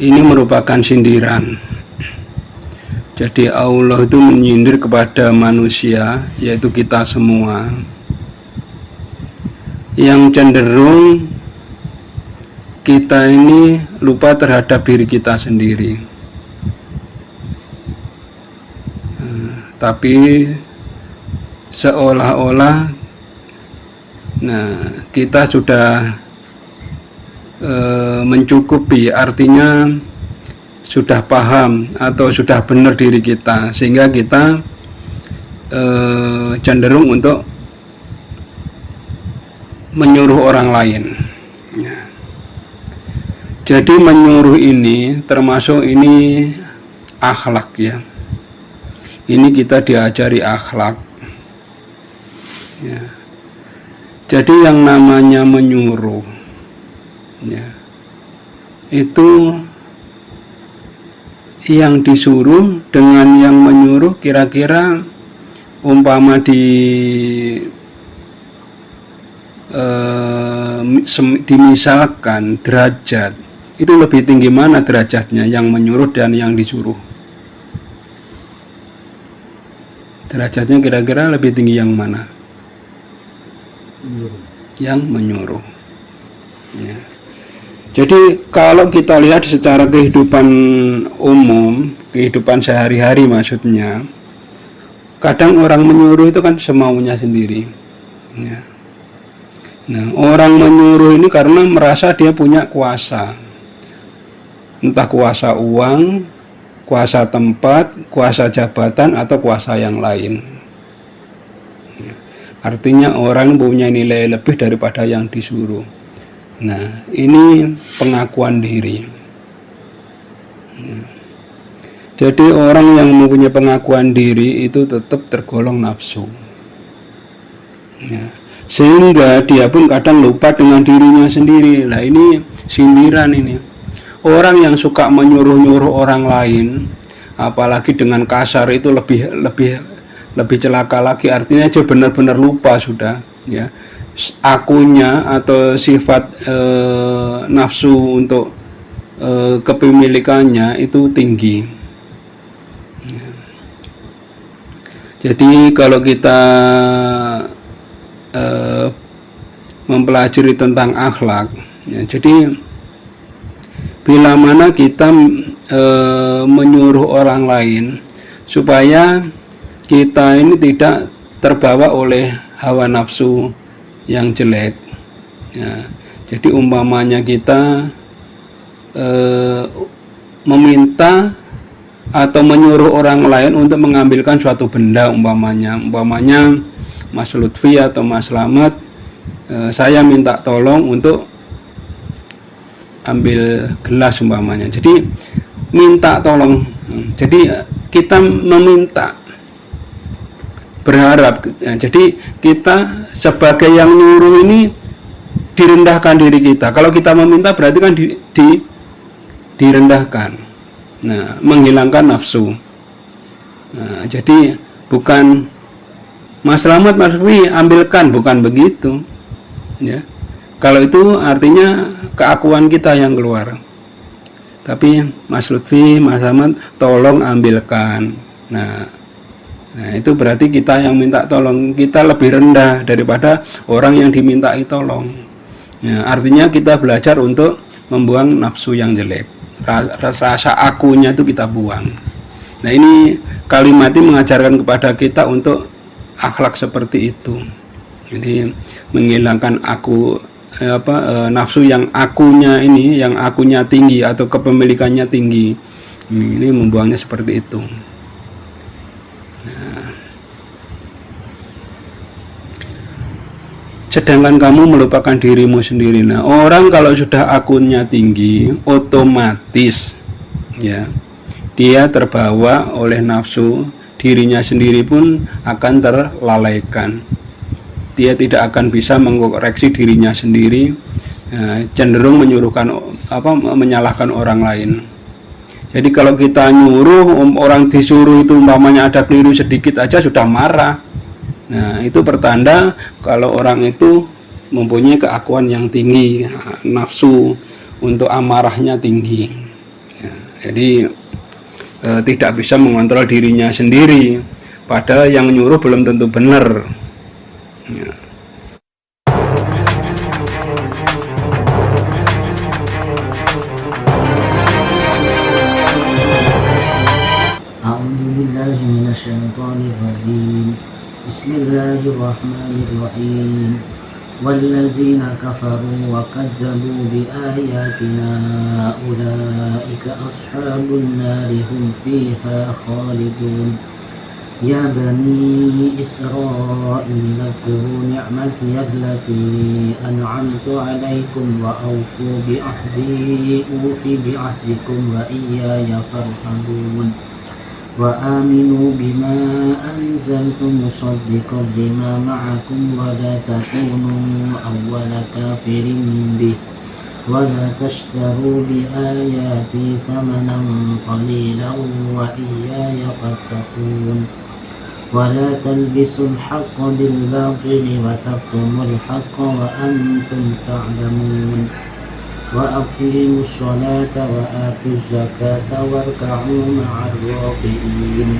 ini merupakan sindiran. Jadi Allah itu menyindir kepada manusia, yaitu kita semua, yang cenderung kita ini lupa terhadap diri kita sendiri. Tapi seolah-olah kita sudah mencukupi, artinya sudah paham atau sudah benar diri kita, sehingga kita cenderung untuk menyuruh orang lain. Jadi menyuruh ini termasuk ini akhlak ya. Ini kita diajari akhlak. Ya. Jadi yang namanya menyuruh, ya, itu yang disuruh dengan yang menyuruh kira-kira umpama dimisalkan derajat, itu lebih tinggi mana derajatnya, yang menyuruh dan yang disuruh? Derajatnya kira-kira lebih tinggi yang mana? Yang menyuruh. Ya. Jadi kalau kita lihat secara kehidupan umum, kehidupan sehari-hari maksudnya, kadang orang menyuruh itu kan semaunya sendiri. Ya. Nah, orang menyuruh ini karena merasa dia punya kuasa, entah kuasa uang, kuasa tempat, kuasa jabatan, atau kuasa yang lain. Artinya orang punya nilai lebih daripada yang disuruh. Nah, ini pengakuan diri. Jadi orang yang mempunyai pengakuan diri itu tetap tergolong nafsu. Sehingga dia pun kadang lupa dengan dirinya sendiri. Nah, ini sindiran ini. Orang yang suka menyuruh-nyuruh orang lain, apalagi dengan kasar, itu lebih celaka lagi. Artinya dia benar-benar lupa sudah, ya, akunya atau sifat nafsu untuk kepemilikannya itu tinggi. Jadi kalau kita mempelajari tentang akhlak, ya, jadi bila mana kita menyuruh orang lain supaya kita ini tidak terbawa oleh hawa nafsu yang jelek, ya. Jadi umpamanya kita meminta atau menyuruh orang lain untuk mengambilkan suatu benda, umpamanya Mas Lutfi atau Mas Slamet, saya minta tolong untuk ambil gelas umpamanya. Jadi minta tolong. Jadi kita meminta, berharap. Jadi kita sebagai yang nyuruh ini direndahkan diri kita. Kalau kita meminta berarti kan direndahkan. Nah, menghilangkan nafsu. Nah, jadi bukan Mas Slamet, Mas Lutfi ambilkan, bukan begitu. Ya. Kalau itu artinya keakuan kita yang keluar. Tapi Mas Lutfi, Mas Slamet, tolong ambilkan. Nah, itu berarti kita yang minta tolong, kita lebih rendah daripada orang yang dimintai tolong. Ya, artinya kita belajar untuk membuang nafsu yang jelek. Rasa akunya itu kita buang. Nah, ini kalimat ini mengajarkan kepada kita untuk akhlak seperti itu. Jadi menghilangkan nafsu yang akunya ini, yang akunya tinggi atau kepemilikannya tinggi. Ini membuangnya seperti itu. Sedangkan kamu melupakan dirimu sendiri. Nah, orang kalau sudah akunnya tinggi, otomatis ya dia terbawa oleh nafsu, dirinya sendiri pun akan terlalaikan. Dia tidak akan bisa mengoreksi dirinya sendiri, cenderung menyalahkan orang lain. Jadi kalau kita nyuruh, orang disuruh itu umpamanya ada keliru sedikit aja sudah marah. Nah, itu pertanda kalau orang itu mempunyai keakuan yang tinggi, nafsu untuk amarahnya tinggi. Jadi tidak bisa mengontrol dirinya sendiri, padahal yang nyuruh belum tentu benar. Ya. Bismillahirrahmanirrahim. والذين كفروا وكذبوا بآياتنا أولئك أصحاب النار هم فيها خالدون يا بني إسرائيل اذكروا نعمتي التي أنعمت عليكم وأوفوا بعهدي أوف بعهدكم وإياي فارهبون وآمنوا بما أنزلت مصدقا لما معكم ولا تكونوا أول كافر به ولا تشتروا بآياتي ثمنا قليلا وإياي فاتقون ولا تلبسوا الحق بالباطل وتكتموا الحق وأنتم تعلمون وأقيموا الصلاة وآتوا الزكاة واركعوا مع الراكعين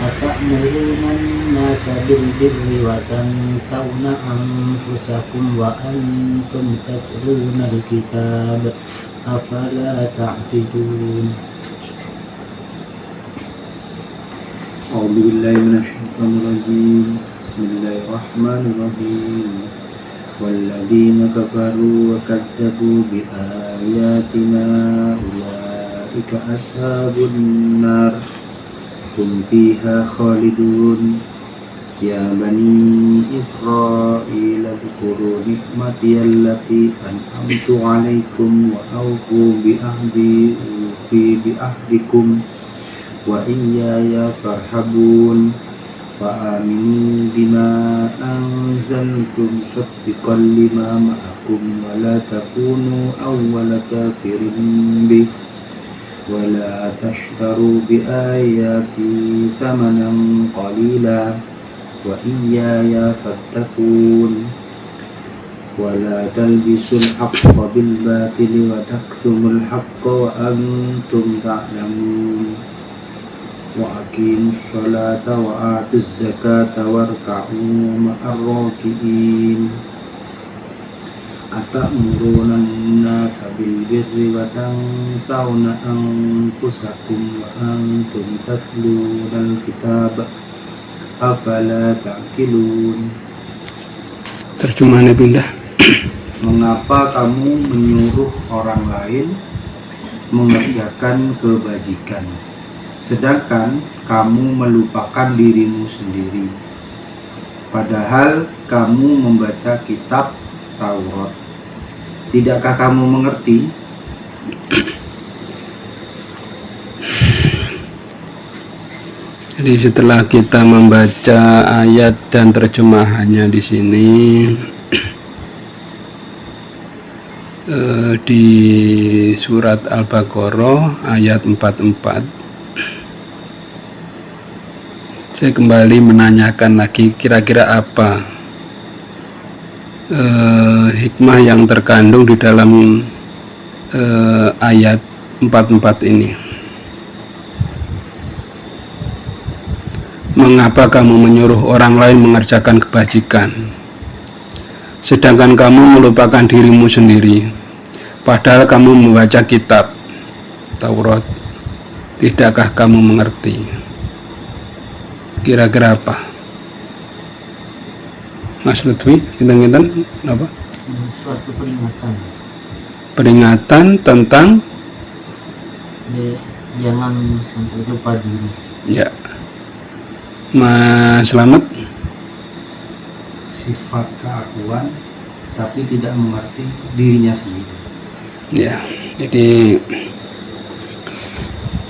أتأمرون الناس بالبر وتنسون أنفسكم وأنتم تتلون الكتاب أفلا تعقلون أعوذ بالله من الشيطان الرجيم بسم الله الرحمن الرحيم والذين كفروا وكذبوا بآياتنا أولئك أصحاب النار هم فيها خالدون يا بني إسرائيل اذكروا نعمتي التي أنعمت عليكم وأوفوا بعهدي أوف بعهدكم وإياي فارهبون وآمنوا بما أنزلت مصدقا لما معكم ولا تكونوا أول كافر به ولا تشتروا بآياتي ثمنا قليلا وإياي فاتقون ولا تلبسوا الحق بالباطل وتكتموا الحق وأنتم تعلمون وأقيموا الصلاة وآتوا الزكاة واركعوا مع الراكعين أتأمرون الناس بالبر وتنسون أنفسكم وأنتم تتلون الكتاب أفلا تعقلون. Terjemahannya pindah. Mengapa kamu menyuruh orang lain mengerjakan kebajikan, sedangkan kamu melupakan dirimu sendiri, padahal kamu membaca kitab Taurat? Tidakkah kamu mengerti? Jadi setelah kita membaca ayat dan terjemahannya di sini, di surat Al-Baqarah ayat 44, saya kembali menanyakan lagi, kira-kira apa hikmah yang terkandung di dalam ayat 44 ini. Mengapa kamu menyuruh orang lain mengerjakan kebajikan, sedangkan kamu melupakan dirimu sendiri, padahal kamu membaca kitab Taurat? Tidakkah kamu mengerti? Kira-kira apa? Mas Lutfi, kinten-kinten apa? Suatu peringatan. Peringatan tentang jangan sampai lupa diri. Ya. Mas Slamet, Sifat keakuan tapi tidak mengerti dirinya sendiri. ya. Jadi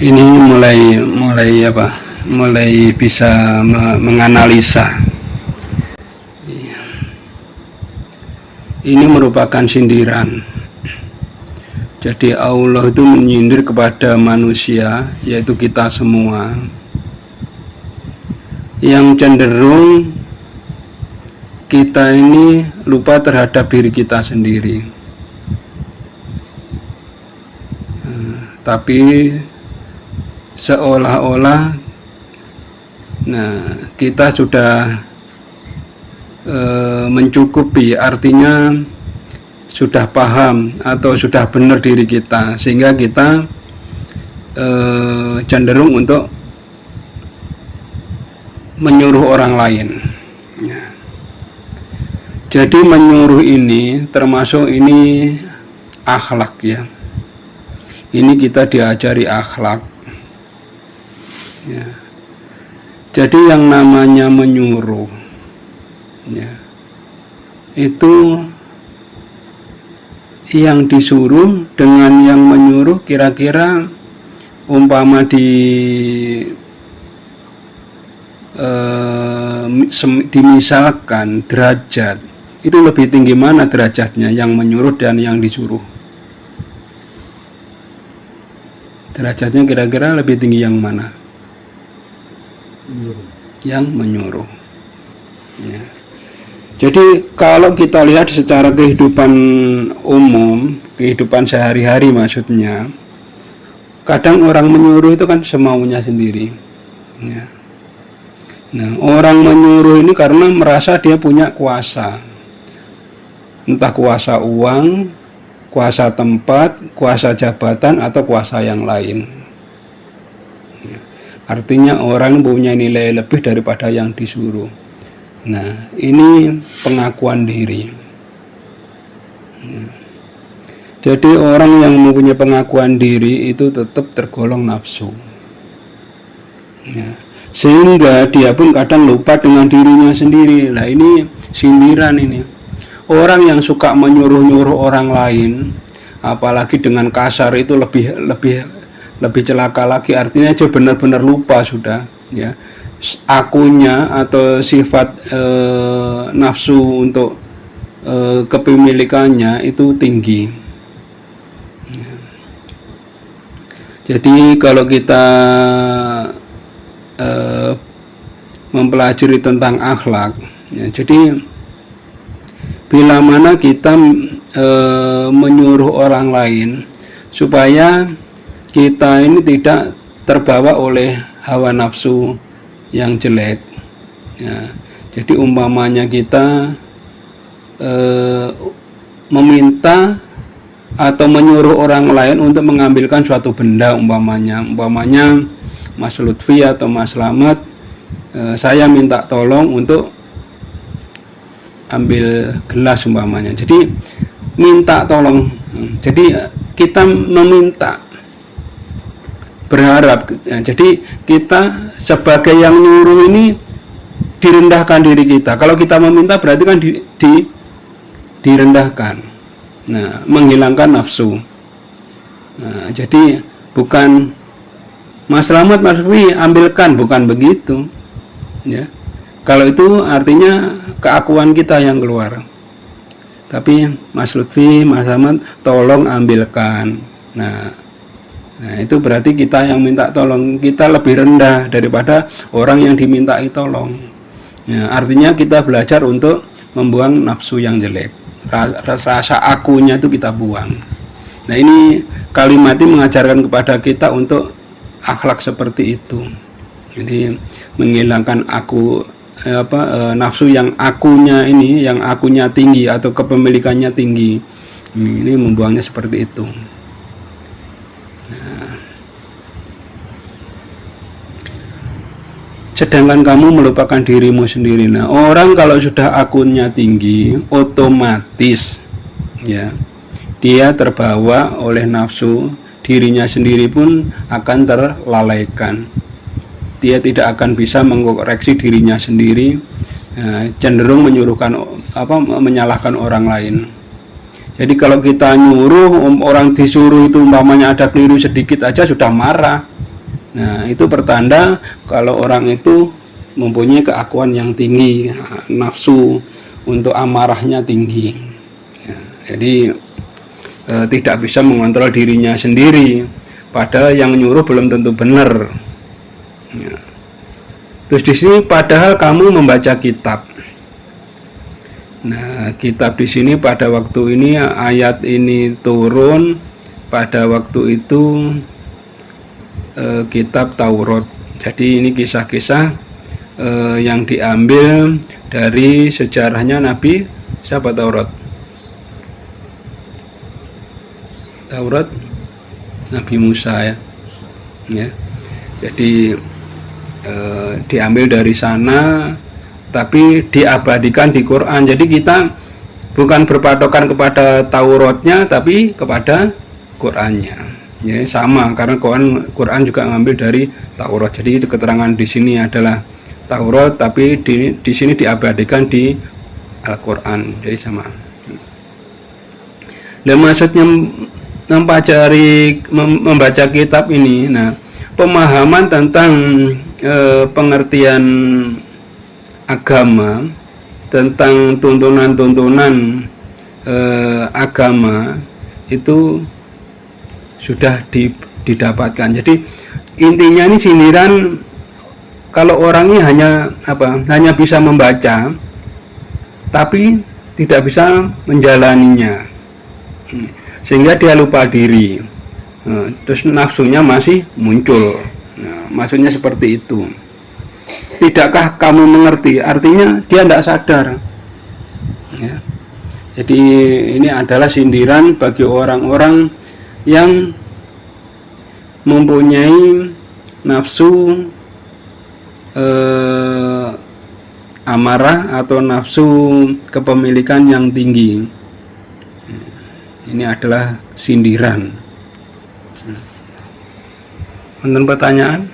ini mulai apa? Mulai bisa menganalisa. Ini merupakan sindiran. Jadi Allah itu menyindir kepada manusia, yaitu kita semua, yang cenderung kita ini lupa terhadap diri kita sendiri. tapi seolah-olah kita sudah mencukupi, artinya sudah paham atau sudah benar diri kita, sehingga kita cenderung untuk menyuruh orang lain. Jadi menyuruh ini termasuk ini akhlak ya. Ini kita diajari akhlak. Ya. Jadi yang namanya menyuruh, ya, itu yang disuruh dengan yang menyuruh kira-kira umpama dimisalkan derajat, itu lebih tinggi mana derajatnya, yang menyuruh dan yang disuruh? Derajatnya kira-kira lebih tinggi yang mana? Yang menyuruh. Ya. Jadi kalau kita lihat secara kehidupan umum, kehidupan sehari-hari maksudnya, kadang orang menyuruh itu kan semaunya sendiri. Ya. Nah, orang menyuruh ini karena merasa dia punya kuasa, entah kuasa uang, kuasa tempat, kuasa jabatan, atau kuasa yang lain. Artinya orang punya nilai lebih daripada yang disuruh. Nah, ini pengakuan diri. Jadi orang yang mempunyai pengakuan diri itu tetap tergolong nafsu. Sehingga dia pun kadang lupa dengan dirinya sendiri. Nah, ini sindiran ini. Orang yang suka menyuruh-nyuruh orang lain, apalagi dengan kasar, itu lebih celaka lagi. Artinya dia benar-benar lupa sudah, ya, akunya atau sifat nafsu untuk kepemilikannya itu tinggi. Jadi kalau kita mempelajari tentang akhlak, ya, jadi bila mana kita menyuruh orang lain supaya kita ini tidak terbawa oleh hawa nafsu yang jelek, ya. Jadi umpamanya kita meminta atau menyuruh orang lain untuk mengambilkan suatu benda, umpamanya Mas Lutfi atau Mas Slamet, saya minta tolong untuk ambil gelas umpamanya. Jadi minta tolong. Jadi kita meminta, berharap. Jadi kita sebagai yang nyuruh ini direndahkan diri kita. Kalau kita meminta berarti kan direndahkan. Nah, menghilangkan nafsu. Nah, jadi bukan Mas Slamet, Mas Lutfi ambilkan, bukan begitu. Ya. Kalau itu artinya keakuan kita yang keluar. Tapi Mas Lutfi, Mas Slamet, tolong ambilkan. Nah, itu berarti kita yang minta tolong, kita lebih rendah daripada orang yang dimintai tolong. Ya, artinya kita belajar untuk membuang nafsu yang jelek. Rasa akunya itu kita buang. Nah, ini kalimat ini mengajarkan kepada kita untuk akhlak seperti itu. Jadi menghilangkan nafsu yang akunya ini, yang akunya tinggi atau kepemilikannya tinggi. Ini membuangnya seperti itu. Sedangkan kamu melupakan dirimu sendiri. Nah, orang kalau sudah akunnya tinggi, otomatis ya dia terbawa oleh nafsu, dirinya sendiri pun akan terlalaikan. Dia tidak akan bisa mengoreksi dirinya sendiri, cenderung menyalahkan orang lain. Jadi kalau kita nyuruh, orang disuruh itu umpamanya ada keliru sedikit aja sudah marah. Nah, itu pertanda kalau orang itu mempunyai keakuan yang tinggi, nafsu untuk amarahnya tinggi. Ya, jadi tidak bisa mengontrol dirinya sendiri, padahal yang nyuruh belum tentu benar. Ya. Terus di sini padahal kamu membaca kitab. Nah, kitab di sini pada waktu ini ayat ini turun pada waktu itu kitab Taurat. Jadi ini kisah-kisah yang diambil dari sejarahnya Nabi siapa Taurat? Nabi Musa ya. Jadi diambil dari sana tapi diabadikan di Quran. Jadi kita bukan berpatokan kepada Tauratnya tapi kepada Qurannya. Ya, sama karena Quran juga ngambil dari Taurat. Jadi keterangan di sini adalah Taurat tapi di sini diabadikan di Al-Quran. Jadi sama. Dan maksudnya membaca kitab ini, nah pemahaman tentang pengertian agama, tentang tuntunan-tuntunan agama itu sudah didapatkan. Jadi intinya ini sindiran kalau orangnya hanya bisa membaca tapi tidak bisa menjalaninya, sehingga dia lupa diri, terus nafsunya masih muncul. Maksudnya seperti itu. Tidakkah kamu mengerti? Artinya dia tidak sadar ya. Jadi ini adalah sindiran bagi orang-orang yang mempunyai nafsu amarah atau nafsu kepemilikan yang tinggi. Ini adalah sindiran. Untuk pertanyaan?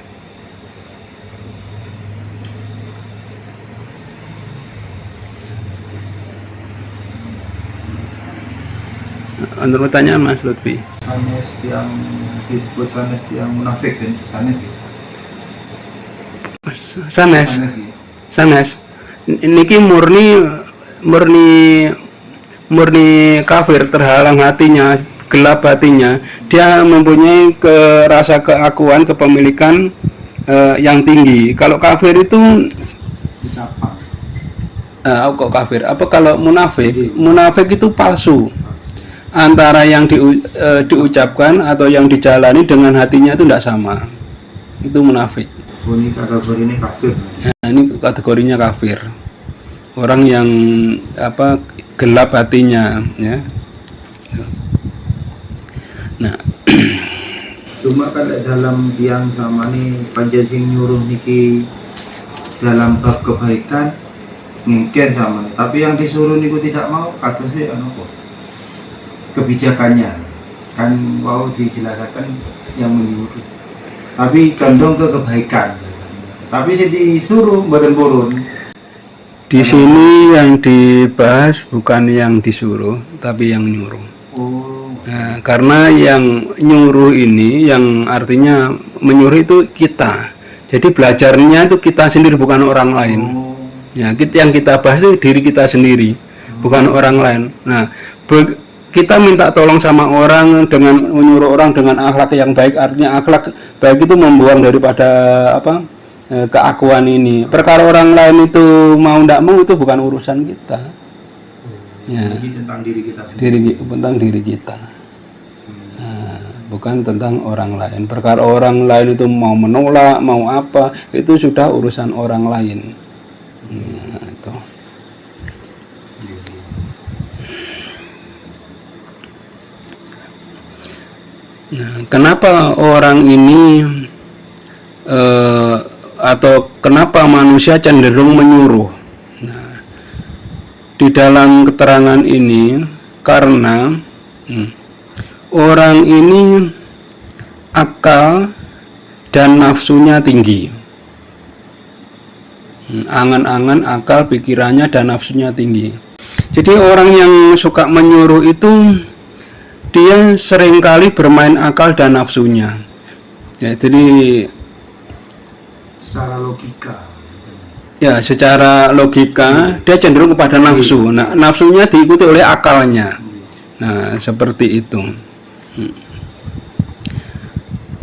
Untuk pertanyaan Mas Lutfi? Sanes yang disebut sanes yang munafik dan sanes gitu. Sanes. Niki murni kafir, terhalang hatinya, gelap hatinya. Dia mempunyai rasa keakuan, kepemilikan yang tinggi. Kalau kafir itu Ucapan. Kok kafir? Apa kalau munafik? Munafik itu palsu. Antara yang diucapkan atau yang dijalani dengan hatinya itu tidak sama. Itu munafik. Ini kategori ini kafir. Nah, ini kategorinya kafir. Orang yang gelap hatinya, ya. Nah, Cuma kalau dalam tiang sama nih panjang nyuruh niki dalam bab kebaikan ngengken sama nih. Tapi yang disuruh niku tidak mau, kata saya kebijakannya kan mau dijelaskan yang menyuruh. Tapi condong ke kebaikan. Tapi saya disuruh badan burun. Di sini yang dibahas bukan yang disuruh, tapi yang nyuruh. Oh. Nah, karena yang nyuruh ini, yang artinya menyuruh itu kita. Jadi belajarnya itu kita sendiri, bukan orang lain. Oh. Ya, yang kita bahas itu diri kita sendiri, bukan orang lain. Nah, kita minta tolong sama orang dengan menyuruh orang dengan akhlak yang baik. Artinya akhlak baik itu membuang daripada keakuan ini. Perkara orang lain itu mau tidak mau itu bukan urusan kita. Ya. Jadi tentang diri kita sendiri. Tentang diri kita. Nah, bukan tentang orang lain. Perkara orang lain itu mau menolak, mau apa, itu sudah urusan orang lain. Nah, itu. Nah, kenapa orang ini atau kenapa manusia cenderung menyuruh? Nah, di dalam keterangan ini karena orang ini akal dan nafsunya tinggi. Angan-angan, akal, pikirannya dan nafsunya tinggi. Jadi orang yang suka menyuruh itu dia seringkali bermain akal dan nafsunya. Ya, jadi secara logika. Ya, secara logika dia cenderung kepada nafsu. Nah, nafsunya diikuti oleh akalnya. Nah, seperti itu.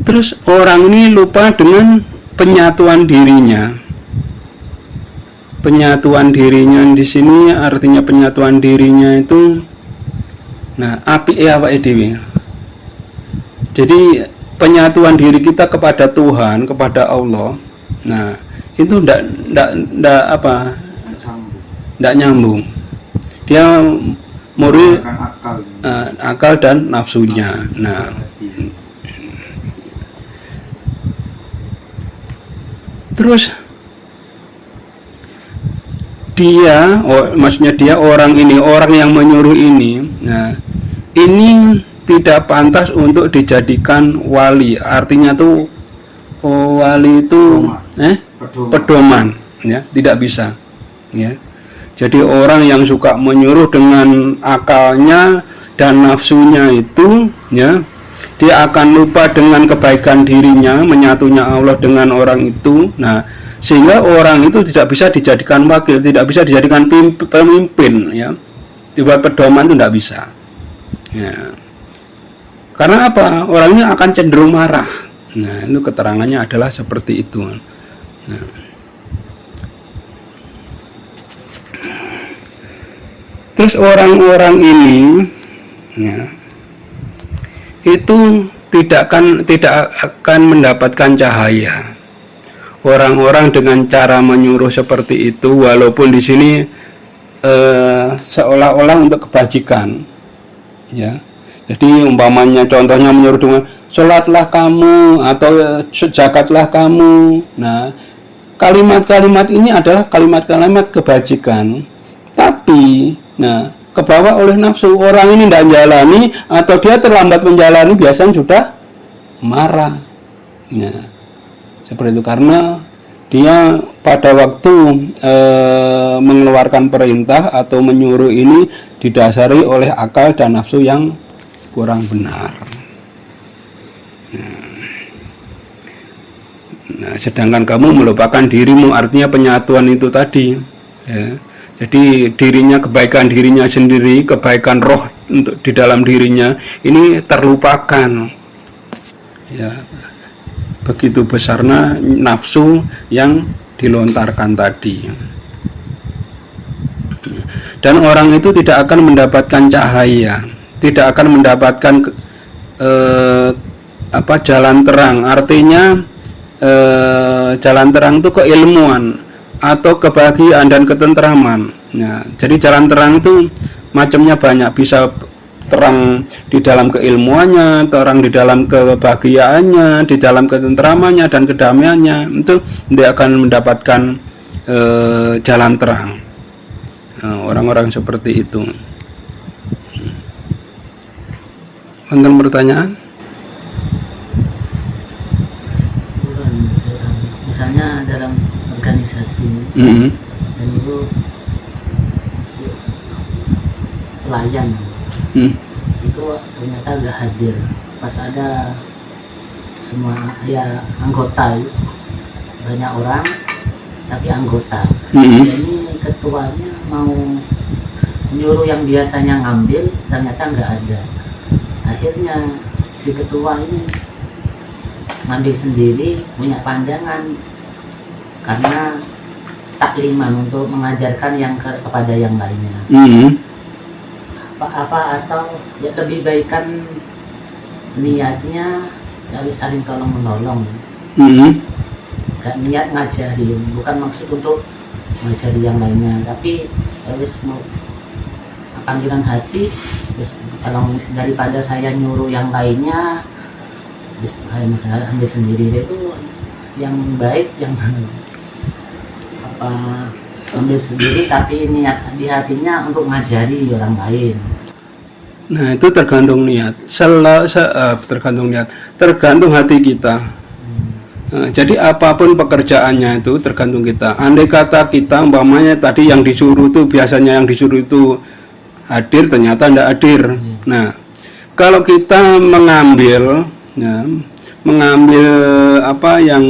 Terus orang ini lupa dengan penyatuan dirinya. Penyatuan dirinya di sini artinya penyatuan dirinya itu, nah, api apa edw. Jadi penyatuan diri kita kepada Tuhan, kepada Allah, nah itu ndak nyambung. Dia muri akal dan nafsunya. Nah, terus maksudnya dia orang yang menyuruh ini, nah ini tidak pantas untuk dijadikan wali. Artinya tuh wali itu pedoman, ya, tidak bisa, ya. Jadi orang yang suka menyuruh dengan akalnya dan nafsunya itu, ya, dia akan lupa dengan kebaikan dirinya, menyatunya Allah dengan orang itu. Nah, sehingga orang itu tidak bisa dijadikan wakil, tidak bisa dijadikan pemimpin, ya. Dibuat pedoman itu tidak bisa, ya. Karena apa? Orangnya akan cenderung marah. Nah, itu keterangannya adalah seperti itu. Nah. Terus orang-orang ini, ya, itu tidak akan mendapatkan cahaya. Orang-orang dengan cara menyuruh seperti itu, walaupun di sini seolah-olah untuk kebajikan, ya. Jadi umpamanya contohnya menyuruh dengan sholatlah kamu atau zakatlah kamu. Nah, kalimat-kalimat ini adalah kalimat-kalimat kebajikan. Tapi, nah, kebawa oleh nafsu. Orang ini tidak menjalani atau dia terlambat menjalani, biasanya sudah marah. Nah, seperti itu karena dia pada waktu mengeluarkan perintah atau menyuruh ini didasari oleh akal dan nafsu yang kurang benar. Nah, sedangkan kamu melupakan dirimu, artinya penyatuan itu tadi, ya. Jadi dirinya, kebaikan dirinya sendiri, kebaikan roh untuk di dalam dirinya ini terlupakan, ya. Begitu besarnya nafsu yang dilontarkan tadi. Dan orang itu tidak akan mendapatkan cahaya, tidak akan mendapatkan jalan terang. Artinya jalan terang itu keilmuan atau kebahagiaan dan ketentraman. Nah, jadi jalan terang itu macamnya banyak, bisa terang di dalam keilmuannya, terang di dalam kebahagiaannya, di dalam ketentramannya dan kedamaiannya. Itu dia akan mendapatkan jalan terang. Nah, orang-orang seperti itu. Wonten pertanyaan? Misalnya dalam organisasi, dan itu pelayan, itu ternyata gak hadir pas ada semua ya anggota, banyak orang tapi anggota. Ini ketuanya mau nyuruh yang biasanya ngambil, ternyata nggak ada. Akhirnya si ketua ini ngambil sendiri, punya pandangan karena takliman untuk mengajarkan yang kepada yang lainnya. Atau ya lebih baikkan niatnya dari saling tolong menolong. Gak niat ngajarin, bukan maksud untuk ngajari yang lainnya, tapi harus mau panggilan hati. Terus kalau daripada saya nyuruh yang lainnya, terus saya ambil sendiri, itu yang baik, yang ambil sendiri tapi niat di hatinya untuk ngajari orang lain. Nah, itu tergantung niat. Tergantung niat, tergantung hati kita. Nah, jadi apapun pekerjaannya itu tergantung kita. Andai kata kita umpamanya tadi yang disuruh itu, biasanya yang disuruh itu hadir, ternyata tidak hadir. Nah, kalau kita mengambil yang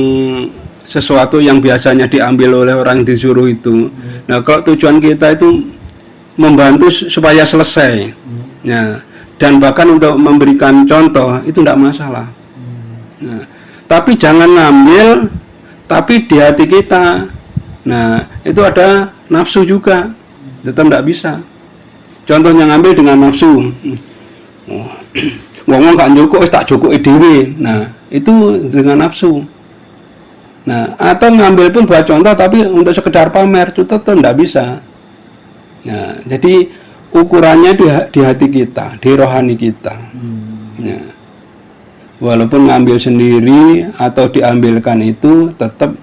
sesuatu yang biasanya diambil oleh orang disuruh itu, nah kalau tujuan kita itu membantu supaya selesai, ya, dan bahkan untuk memberikan contoh, itu tidak masalah. Nah, tapi jangan ngambil tapi di hati kita, nah itu ada nafsu juga, tetap tidak bisa. Contohnya ngambil dengan nafsu, ngomong gak cukup, tak cukup dhewe. Nah, itu dengan nafsu. Nah, atau ngambil pun buat contoh tapi untuk sekedar pamer itu tetap tidak bisa. Nah, jadi ukurannya di hati kita, di rohani kita. Nah, walaupun ngambil sendiri atau diambilkan itu tetap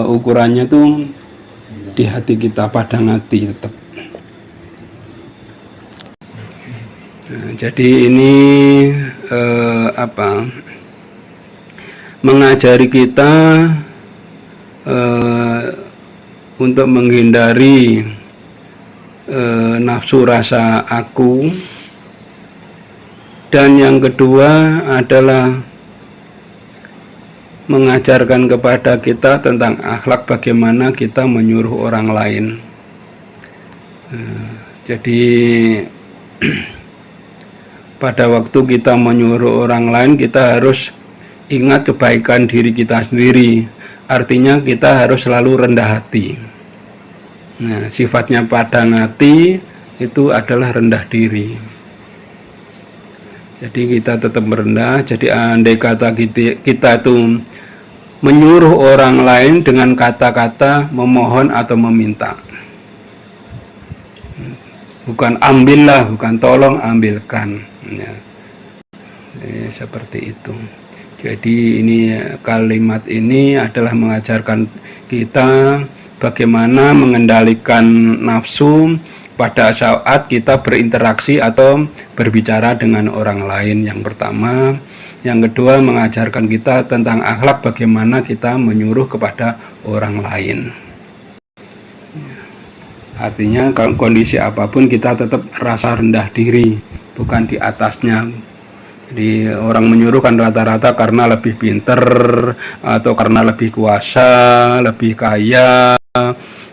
ukurannya tuh di hati kita, padang hati tetap. Nah, jadi ini mengajari kita untuk menghindari nafsu rasa aku, dan yang kedua adalah mengajarkan kepada kita tentang akhlak bagaimana kita menyuruh orang lain. Jadi pada waktu kita menyuruh orang lain, kita harus ingat kebaikan diri kita sendiri. Artinya kita harus selalu rendah hati. Nah, sifatnya padang hati itu adalah rendah diri. Jadi kita tetap merendah. Jadi andai kata kita itu menyuruh orang lain dengan kata-kata memohon atau meminta, bukan ambillah, bukan tolong, ambilkan. Ya. Seperti itu. Jadi ini kalimat ini adalah mengajarkan kita bagaimana mengendalikan nafsu pada saat kita berinteraksi atau berbicara dengan orang lain. Yang pertama, yang kedua mengajarkan kita tentang akhlak bagaimana kita menyuruh kepada orang lain. Artinya kondisi apapun kita tetap rasa rendah diri, bukan di atasnya. Jadi orang menyuruh kan rata-rata karena lebih pinter atau karena lebih kuasa, lebih kaya,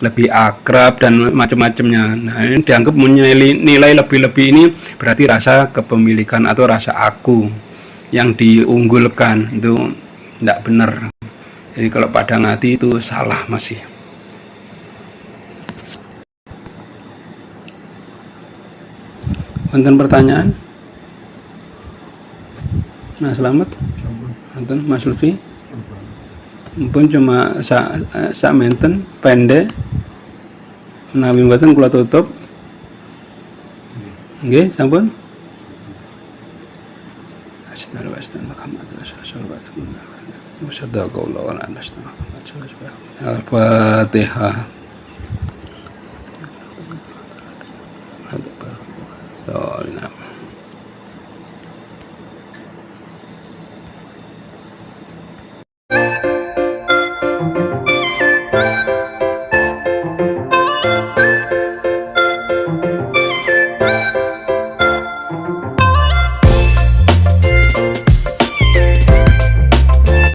lebih akrab dan macam-macamnya. Nah, ini dianggap nilai lebih-lebih ini berarti rasa kepemilikan atau rasa aku yang diunggulkan. Itu tidak benar. Jadi kalau padang hati itu salah masih. Wonten pertanyaan? Nah, selamat. Wonten Mas Lutfi. Pun cuma sak menten pendek. Menawi mboten kula tutup. Nggih, sampun. Al-Fatihah.